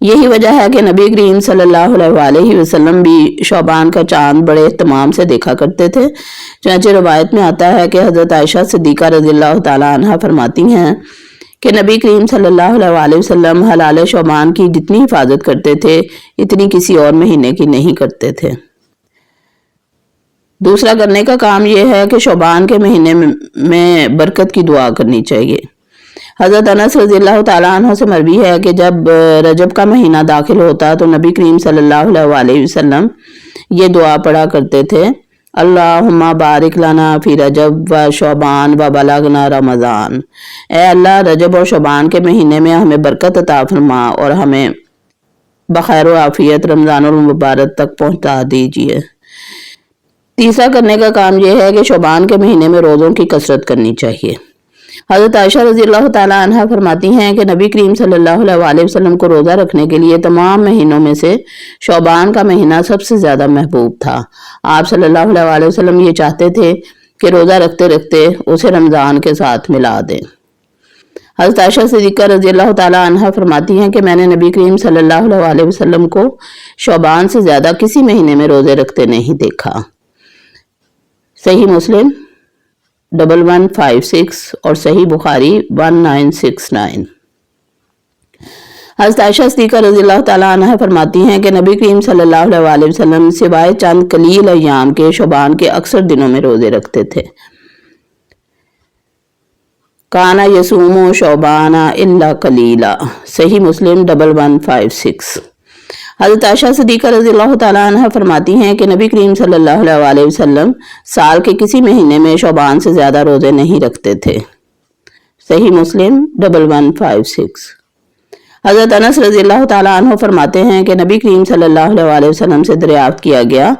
یہی وجہ ہے کہ نبی کریم صلی اللہ علیہ وسلم بھی شعبان کا چاند بڑے اہتمام سے دیکھا کرتے تھے۔ چنانچہ روایت میں آتا ہے کہ حضرت عائشہ صدیقہ رضی اللہ تعالیٰ عنہ فرماتی ہیں کہ نبی کریم صلی اللہ علیہ وسلم ہلال شعبان کی جتنی حفاظت کرتے تھے اتنی کسی اور مہینے کی نہیں کرتے تھے۔ دوسرا کرنے کا کام یہ ہے کہ شعبان کے مہینے میں برکت کی دعا کرنی چاہیے۔ حضرت انس رضی اللہ تعالیٰ عنہ سے مروی ہے کہ جب رجب کا مہینہ داخل ہوتا تو نبی کریم صلی اللہ علیہ وسلم یہ دعا پڑھا کرتے تھے، اللہم بارک لنا فی رجب و شعبان و بلغنا رمضان۔ اے اللہ، رجب اور شعبان کے مہینے میں ہمیں برکت عطا فرما اور ہمیں بخیر و عافیت رمضان المبارک تک پہنچا دیجیے۔ تیسرا کرنے کا کام یہ ہے کہ شعبان کے مہینے میں روزوں کی کثرت کرنی چاہیے۔ حضرت عائشہ رضی اللہ تعالیٰ عنہ فرماتی ہیں کہ نبی کریم صلی اللہ علیہ وسلم کو روزہ رکھنے کے لیے تمام مہینوں میں سے شعبان کا مہینہ سب سے زیادہ محبوب تھا۔ آپ صلی اللہ علیہ وسلم یہ چاہتے تھے کہ روزہ رکھتے رکھتے اسے رمضان کے ساتھ ملا دیں۔ حضرت عائشہ صدیقہ رضی اللہ تعالیٰ عنہ فرماتی ہیں کہ میں نے نبی کریم صلی اللہ علیہ وسلم کو شعبان سے زیادہ کسی مہینے میں روزے رکھتے نہیں دیکھا۔ صحیح مسلم 1156 اور صحیح بخاری 1969۔ حضرت عائشہ صدیقہ رضی اللہ تعالیٰ عنہ فرماتی ہیں کہ نبی کریم صلی اللہ علیہ وسلم سوائے چند قلیل ایام کے شعبان کے اکثر دنوں میں روزے رکھتے تھے۔ کانا یصوم شعبان الا قلیلا، صحیح مسلم 1156۔ حضرت عائشہ صدیقہ رضی اللہ تعالیٰ عنہ فرماتی ہیں کہ نبی کریم صلی اللہ علیہ وسلم سال کے کسی مہینے میں شعبان سے زیادہ روزے نہیں رکھتے تھے۔ صحیح مسلم 1156۔ حضرت انس رضی اللہ تعالیٰ عنہ فرماتے ہیں کہ نبی کریم صلی اللہ علیہ وسلم سے دریافت کیا گیا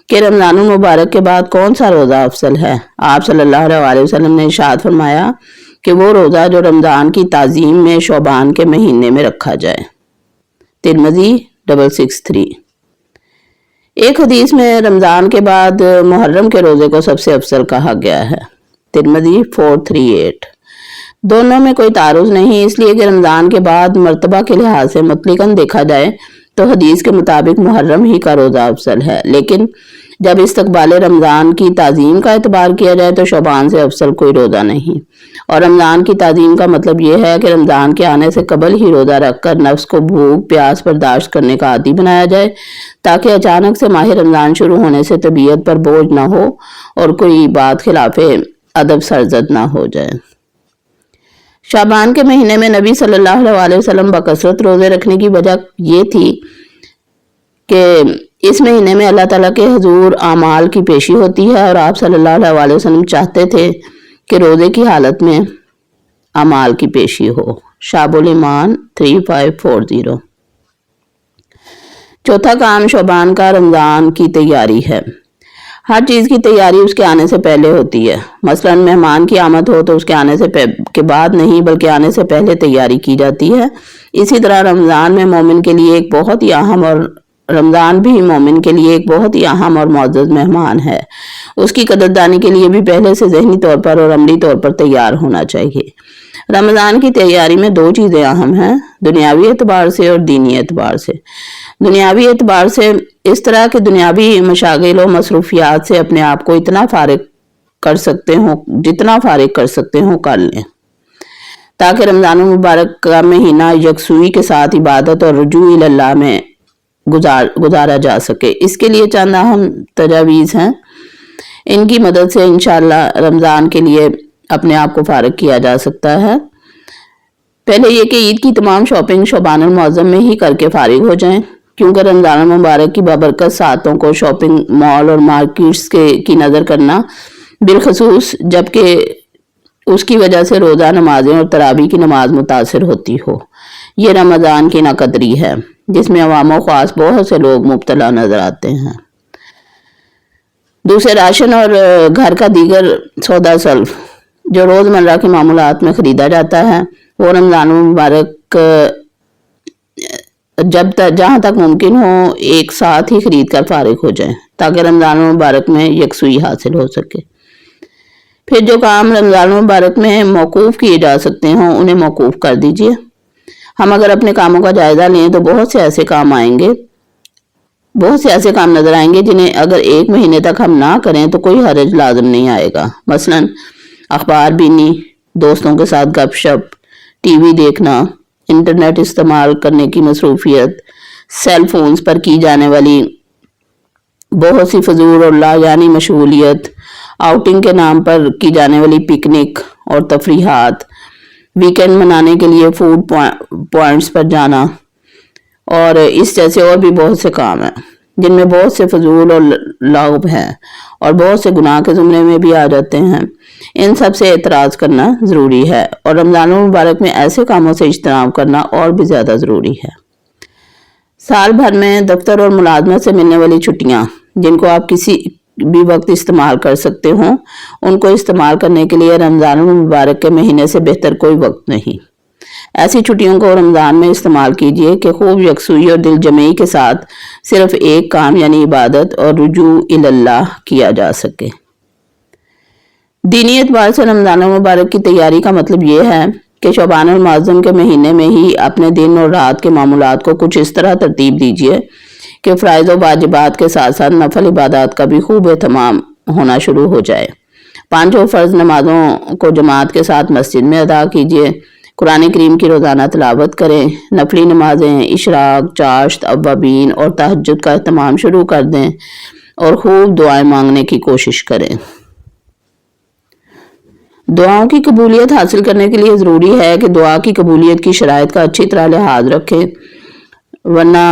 کہ رمضان المبارک کے بعد کون سا روزہ افضل ہے؟ آپ صلی اللہ علیہ وسلم نے ارشاد فرمایا کہ وہ روزہ جو رمضان کی تعظیم میں شعبان کے مہینے میں رکھا جائے۔ ترمذی 663۔ ایک حدیث میں رمضان کے بعد محرم کے روزے کو سب سے افضل کہا گیا ہے۔ ترمذی 438۔ دونوں میں کوئی تعارض نہیں، اس لیے کہ رمضان کے بعد مرتبہ کے لحاظ سے مطلقاً دیکھا جائے تو حدیث کے مطابق محرم ہی کا روزہ افضل ہے، لیکن جب استقبال رمضان کی تعظیم کا اعتبار کیا جائے تو شعبان سے افضل کوئی روزہ نہیں۔ اور رمضان کی تعظیم کا مطلب یہ ہے کہ رمضان کے آنے سے قبل ہی روزہ رکھ کر نفس کو بھوک پیاس برداشت کرنے کا عادی بنایا جائے، تاکہ اچانک سے ماہ رمضان شروع ہونے سے طبیعت پر بوجھ نہ ہو اور کوئی بات خلاف ادب سرزد نہ ہو جائے۔ شعبان کے مہینے میں نبی صلی اللہ علیہ وسلم بکثرت روزے رکھنے کی وجہ یہ تھی کہ اس مہینے میں اللہ تعالیٰ کے حضور اعمال کی پیشی ہوتی ہے اور آپ صلی اللہ علیہ وسلم چاہتے تھے کہ روزے کی حالت میں اعمال کی پیشی ہو۔ شعب الایمان 3540۔ چوتھا کام شعبان کا رمضان کی تیاری ہے۔ ہر چیز کی تیاری اس کے آنے سے پہلے ہوتی ہے۔ مثلا مہمان کی آمد ہو تو اس کے آنے سے کے بعد نہیں بلکہ آنے سے پہلے تیاری کی جاتی ہے۔ اسی طرح رمضان بھی مومن کے لیے ایک بہت ہی اہم اور معزز مہمان ہے۔ اس کی قدردانی کے لیے بھی پہلے سے ذہنی طور پر اور عملی طور پر تیار ہونا چاہیے۔ رمضان کی تیاری میں دو چیزیں اہم ہیں، دنیاوی اعتبار سے اور دینی اعتبار سے۔ دنیاوی اعتبار سے اس طرح کے دنیاوی مشاغل و مصروفیات سے اپنے آپ کو اتنا فارغ کر سکتے ہوں جتنا فارغ کر سکتے ہوں کر لیں، تاکہ رمضان المبارک کا مہینہ یکسوئی کے ساتھ عبادت اور رجوع اللہ میں گزارا جا سکے۔ اس کے لیے چند اہم تجاویز ہیں، ان کی مدد سے انشاءاللہ رمضان کے لیے اپنے آپ کو فارغ کیا جا سکتا ہے۔ پہلے یہ کہ عید کی تمام شاپنگ شعبان المعظم میں ہی کر کے فارغ ہو جائیں، کیونکہ رمضان المبارک کی بابرکت ساعتوں کو شاپنگ مال اور مارکیٹس کی نظر کرنا، بالخصوص جبکہ اس کی وجہ سے روزہ نمازیں اور تراویح کی نماز متاثر ہوتی ہو، یہ رمضان کی ناقدری ہے جس میں عوام و خاص بہت سے لوگ مبتلا نظر آتے ہیں۔ دوسرے راشن اور گھر کا دیگر سودا سلف جو روزمرہ کے معمولات میں خریدا جاتا ہے وہ رمضان المبارک جہاں تک ممکن ہو ایک ساتھ ہی خرید کر فارغ ہو جائیں، تاکہ رمضان المبارک میں یکسوئی حاصل ہو سکے۔ پھر جو کام رمضان المبارک میں موقوف کیے جا سکتے ہوں انہیں موقوف کر دیجیے۔ ہم اگر اپنے کاموں کا جائزہ لیں تو بہت سے ایسے کام نظر آئیں گے جنہیں اگر 1 مہینے تک ہم نہ کریں تو کوئی حرج لازم نہیں آئے گا۔ مثلا اخبار بینی، دوستوں کے ساتھ گپ شپ، ٹی وی دیکھنا، انٹرنیٹ استعمال کرنے کی مصروفیت، سیل فونز پر کی جانے والی بہت سی فضول اور لا یعنی مشغولیت، آؤٹنگ کے نام پر کی جانے والی پکنک اور تفریحات، ویکینڈ منانے کے لیے فوڈ پوائنٹس پر جانا، اور اس جیسے اور بھی بہت سے کام ہیں جن میں بہت سے فضول اور لغو ہیں اور بہت سے گناہ کے زمرے میں بھی آ جاتے ہیں۔ ان سب سے اعتراض کرنا ضروری ہے اور رمضان المبارک میں ایسے کاموں سے اجتناب کرنا اور بھی زیادہ ضروری ہے۔ سال بھر میں دفتر اور ملازمت سے ملنے والی چھٹیاں جن کو آپ کسی بھی وقت استعمال کر سکتے ہوں، ان کو استعمال کرنے کے لیے رمضان المبارک کے مہینے سے بہتر کوئی وقت نہیں۔ ایسی چھٹیوں کو رمضان میں استعمال کیجیے کہ خوب یکسوئی اور دل جمعی کے ساتھ صرف ایک کام یعنی عبادت اور رجوع اللہ کیا جا سکے۔ دینی اعتبار سے رمضان المبارک کی تیاری کا مطلب یہ ہے کہ شعبان المعظم کے مہینے میں ہی اپنے دن اور رات کے معمولات کو کچھ اس طرح ترتیب دیجیے کہ فرائض و واجبات کے ساتھ ساتھ نفل عبادات کا بھی خوب اہتمام ہونا شروع ہو جائے۔ 5 فرض نمازوں کو جماعت کے ساتھ مسجد میں ادا کیجیے، قرآن کریم کی روزانہ تلاوت کریں، نفلی نمازیں، اشراق، چاشت، اوابین اور تہجد کا اہتمام شروع کر دیں اور خوب دعائیں مانگنے کی کوشش کریں۔ دعاؤں کی قبولیت حاصل کرنے کے لیے ضروری ہے کہ دعا کی قبولیت کی شرائط کا اچھی طرح لحاظ رکھیں، ورنہ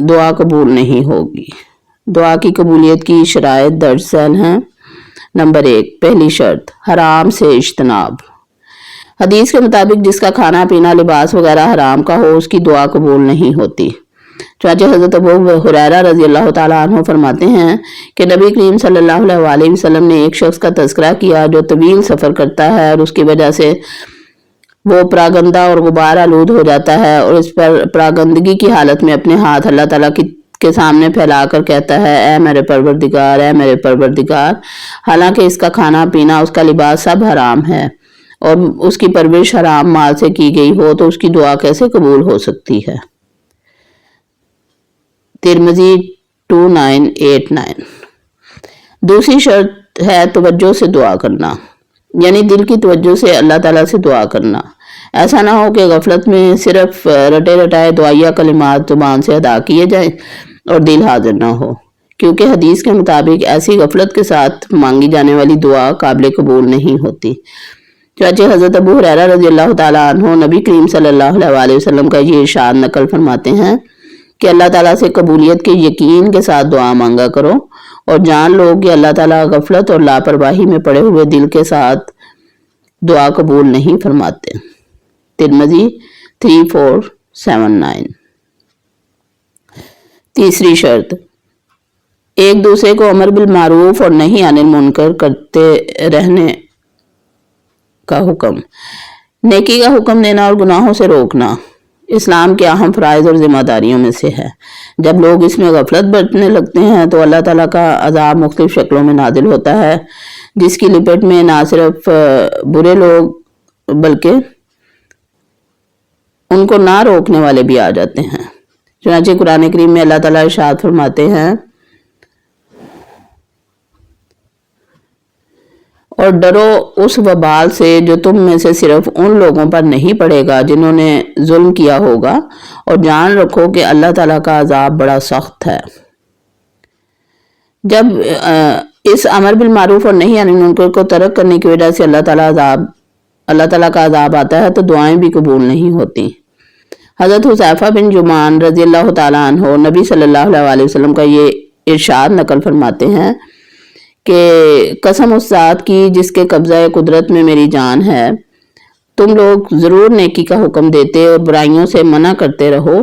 دعا قبول نہیں ہوگی۔ دعا کی قبولیت کی شرائط درج ذیل ہیں۔ نمبر 1، پہلی شرط، حرام سے اجتناب۔ حدیث کے مطابق جس کا کھانا پینا لباس وغیرہ حرام کا ہو اس کی دعا قبول نہیں ہوتی۔ چنانچہ حضرت ابو ہریرہ رضی اللہ تعالیٰ عنہ فرماتے ہیں کہ نبی کریم صلی اللہ علیہ وسلم نے ایک شخص کا تذکرہ کیا جو طویل سفر کرتا ہے اور اس کی وجہ سے وہ پراگندہ اور غبار آلود ہو جاتا ہے اور اس پر پراگندگی کی حالت میں اپنے ہاتھ اللہ تعالیٰ کے سامنے پھیلا کر کہتا ہے، اے میرے پروردگار، اے میرے پروردگار، حالانکہ اس کا کھانا پینا، اس کا لباس سب حرام ہے اور اس کی پرورش حرام مال سے کی گئی ہو تو اس کی دعا کیسے قبول ہو سکتی ہے؟ ترمذی 2989۔ دوسری شرط ہے توجہ سے دعا کرنا، یعنی دل کی توجہ سے اللہ تعالیٰ سے دعا کرنا۔ ایسا نہ ہو کہ غفلت میں صرف رٹے رٹائے دعائیہ کلمات زبان سے ادا کیے جائیں اور دل حاضر نہ ہو، کیونکہ حدیث کے مطابق ایسی غفلت کے ساتھ مانگی جانے والی دعا قابل قبول نہیں ہوتی۔ چنانچہ حضرت ابو ہریرہ رضی اللہ تعالیٰ عنہ نبی کریم صلی اللہ علیہ وسلم کا یہ ارشاد نقل فرماتے ہیں کہ اللہ تعالیٰ سے قبولیت کے یقین کے ساتھ دعا مانگا کرو اور جان لو کہ اللہ تعالیٰ غفلت اور لاپرواہی میں پڑے ہوئے دل کے ساتھ دعا قبول نہیں فرماتے۔ ترمذی 3479۔ تیسری شرط، ایک دوسرے کو امر بالمعروف اور نہی عن المنکر کرتے رہنے کا حکم۔ نیکی کا حکم دینا اور گناہوں سے روکنا اسلام کے اہم فرائض اور ذمہ داریوں میں سے ہے۔ جب لوگ اس میں غفلت برتنے لگتے ہیں تو اللہ تعالیٰ کا عذاب مختلف شکلوں میں نازل ہوتا ہے، جس کی لپٹ میں نہ صرف برے لوگ بلکہ ان کو نہ روکنے والے بھی آ جاتے ہیں۔ چنانچہ قرآن کریم میں اللہ تعالیٰ ارشاد فرماتے ہیں، اور ڈرو اس وبال سے جو تم میں سے صرف ان لوگوں پر نہیں پڑے گا جنہوں نے ظلم کیا ہوگا، اور جان رکھو کہ اللہ تعالیٰ کا عذاب بڑا سخت ہے۔ جب اس امر بالمعروف اور نہی عن المنکر کو ترک کرنے کی وجہ سے اللہ تعالیٰ کا عذاب آتا ہے تو دعائیں بھی قبول نہیں ہوتی۔ حضرت حذیفہ بن یمان رضی اللہ تعالیٰ عنہ نبی صلی اللہ علیہ وسلم کا یہ ارشاد نقل فرماتے ہیں کہ قسم اس ذات کی جس کے قبضہ قدرت میں میری جان ہے، تم لوگ ضرور نیکی کا حکم دیتے اور برائیوں سے منع کرتے رہو،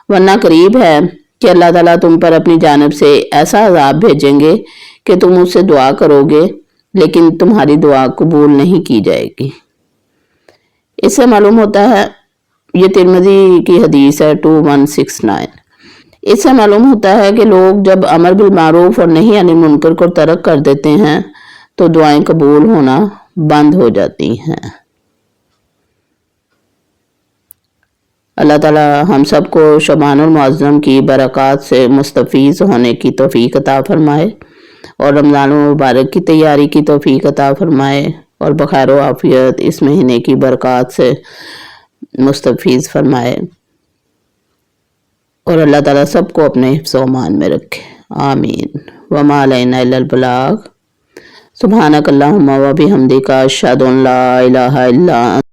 ورنہ قریب ہے کہ اللہ تعالیٰ تم پر اپنی جانب سے ایسا عذاب بھیجیں گے کہ تم اس سے دعا کرو گے لیکن تمہاری دعا قبول نہیں کی جائے گی۔ اس سے معلوم ہوتا ہے، یہ ترمذی کی حدیث ہے 2169۔ اس سے معلوم ہوتا ہے کہ لوگ جب امر بالمعروف اور نہی عن المنکر کو ترک کر دیتے ہیں تو دعائیں قبول ہونا بند ہو جاتی ہیں۔ اللہ تعالی ہم سب کو شبان المعظم کی برکات سے مستفیض ہونے کی توفیق عطا فرمائے اور رمضان المبارک کی تیاری کی توفیق عطا فرمائے اور بخیر و عافیت اس مہینے کی برکات سے مستفیض فرمائے اور اللہ تعالیٰ سب کو اپنے حفظ و امان میں رکھے، آمین۔ وما علینا الا البلاغ۔ سبحانک اللہم و بحمدک، اشہد ان لا الہ الا انت